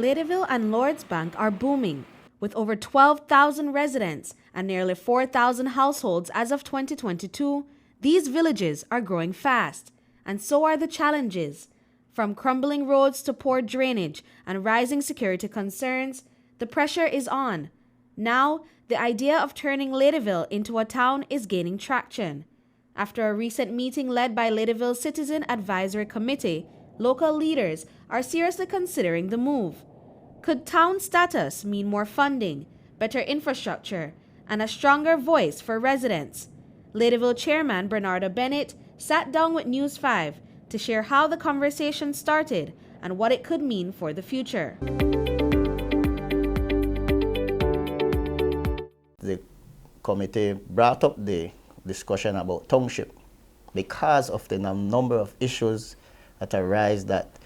Ladyville and Lords Bank are booming, with over 12,000 residents and nearly 4,000 households as of 2022. These villages are growing fast, and so are the challenges. From crumbling roads to poor drainage and rising security concerns, the pressure is on. Now, the idea of turning Ladyville into a town is gaining traction. After a recent meeting led by Ladyville Citizen Advisory Committee, local leaders are seriously considering the move. Could town status mean more funding, better infrastructure, and a stronger voice for residents? Ladyville Chairman Bernardo Bennett sat down with News 5 to share how the conversation started and what it could mean for the future. The committee brought up the discussion about township because of the number of issues that arise that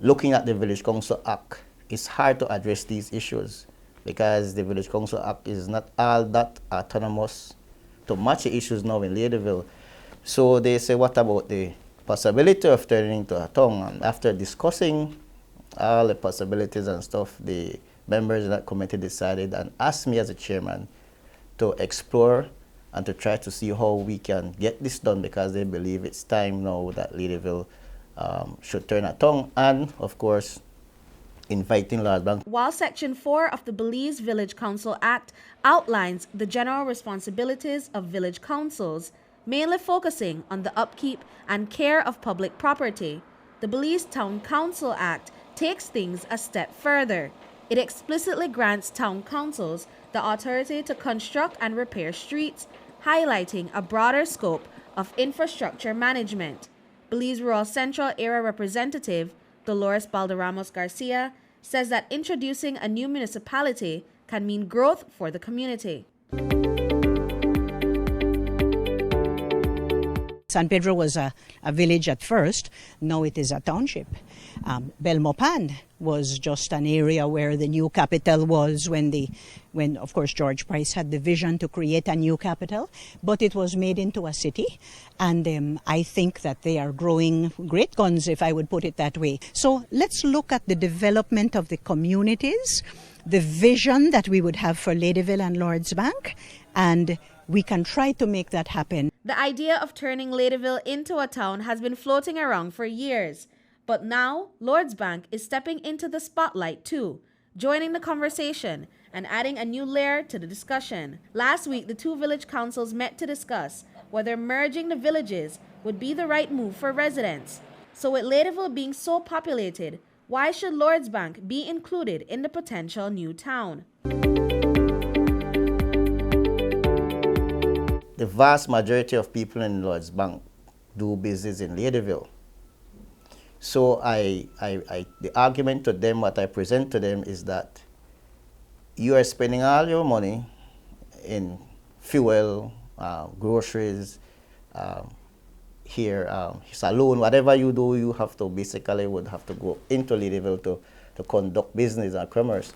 looking at the Village Council Act, it's hard to address these issues because the Village Council Act is not all that autonomous to match the issues now in Ladyville. So they say, what about the possibility of turning into a town? And after discussing all the possibilities and stuff, the members of that committee decided and asked me as a chairman to explore and to try to see how we can get this done because they believe it's time now that Ladyville should turn a town and, of course, inviting Lords Bank. While Section 4 of the Belize Village Council Act outlines the general responsibilities of village councils, mainly focusing on the upkeep and care of public property, the Belize Town Council Act takes things a step further. It explicitly grants town councils the authority to construct and repair streets, highlighting a broader scope of infrastructure management. Belize Rural Central Area Representative Dolores Balderramos Garcia says that introducing a new municipality can mean growth for the community. San Pedro was a village at first, now it is a township. Belmopan was just an area where the new capital was when of course George Price had the vision to create a new capital, but it was made into a city, and I think that they are growing great guns, if I would put it that way. So let's look at the development of the communities, the vision that we would have for Ladyville and Lords Bank, and we can try to make that happen. The idea of turning Ladyville into a town has been floating around for years, but now Lords Bank is stepping into the spotlight too, joining the conversation and adding a new layer to the discussion. Last week, the two village councils met to discuss whether merging the villages would be the right move for residents. So with Ladyville being so populated, why should Lords Bank be included in the potential new town? The vast majority of people in Lords Bank do business in Ladyville. So the argument to them, what I present to them is that you are spending all your money in fuel, groceries, saloon, whatever you do, you have to basically would have to go into Ladyville to conduct business and commerce.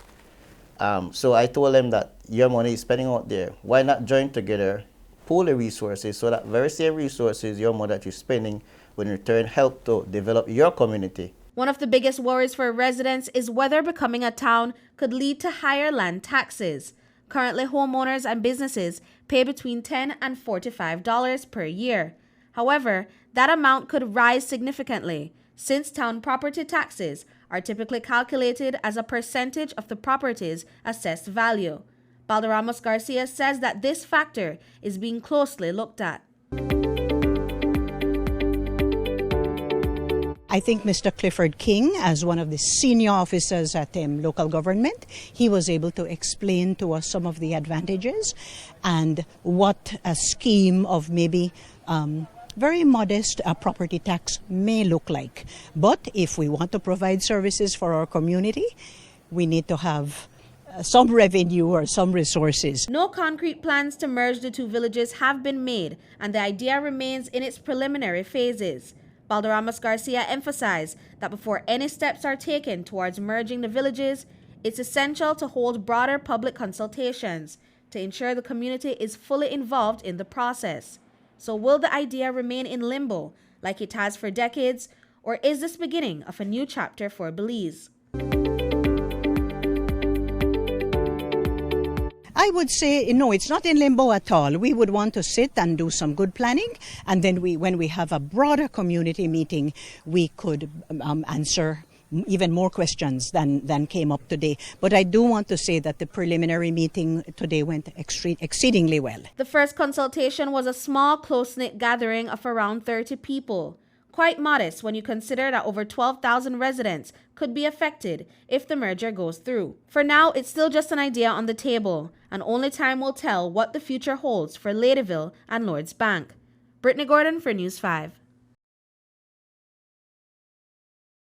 So I told them that your money is spending out there. Why not join together, pool the resources so that very same resources, your money that you're spending, will in return help to develop your community. One of the biggest worries for residents is whether becoming a town could lead to higher land taxes. Currently, homeowners and businesses pay between $10 and $45 per year. However, that amount could rise significantly since town property taxes are typically calculated as a percentage of the property's assessed value. Balderramos Garcia says that this factor is being closely looked at. I think Mr. Clifford King, as one of the senior officers at local government, he was able to explain to us some of the advantages and what a scheme of maybe very modest property tax may look like. But if we want to provide services for our community, we need to have some revenue or some resources. No concrete plans to merge the two villages have been made, and the idea remains in its preliminary phases. Balderramos Garcia emphasized that before any steps are taken towards merging the villages, it's essential to hold broader public consultations to ensure the community is fully involved in the process. So will the idea remain in limbo like it has for decades, or is this beginning of a new chapter for Belize? I would say, no, it's not in limbo at all. We would want to sit and do some good planning, and then when we have a broader community meeting, we could answer even more questions than came up today. But I do want to say that the preliminary meeting today went exceedingly well. The first consultation was a small, close-knit gathering of around 30 people. Quite modest when you consider that over 12,000 residents could be affected if the merger goes through. For now, it's still just an idea on the table, and only time will tell what the future holds for Ladyville and Lords Bank. Britney Gordon for News 5.